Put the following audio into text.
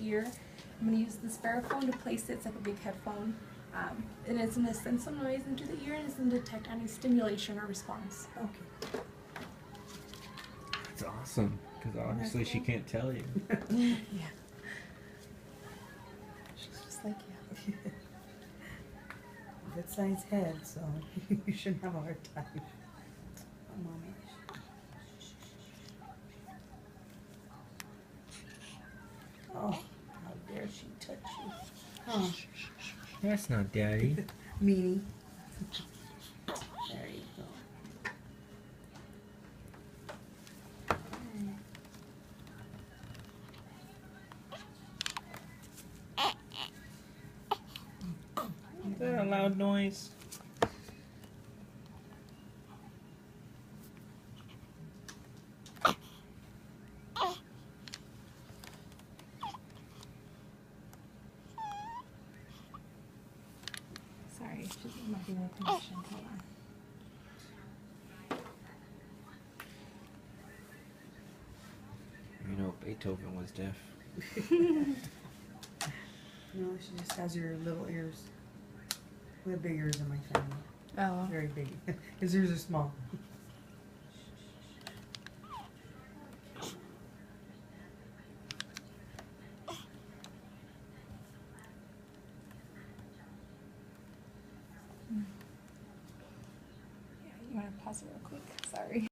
ear. I'm going to use the Spheriphone to place it. It's like a big headphone. And it's going to send some noise into the ear and it's going to detect any stimulation or response. Okay. That's awesome, because obviously she can't tell you. Yeah. She's just like you. Good sized head, so you shouldn't have a hard time. Oh, Mommy. Oh, how dare she touch you? Oh, That's not Daddy. meanie. There you go. Is that a loud noise? Sorry, she's not being attention. Hold on. You know, Beethoven was deaf. No, she just has your little ears. We have big ears in my family. Oh. Very big. His ears are small. Yeah, you want to pause it real quick? Sorry.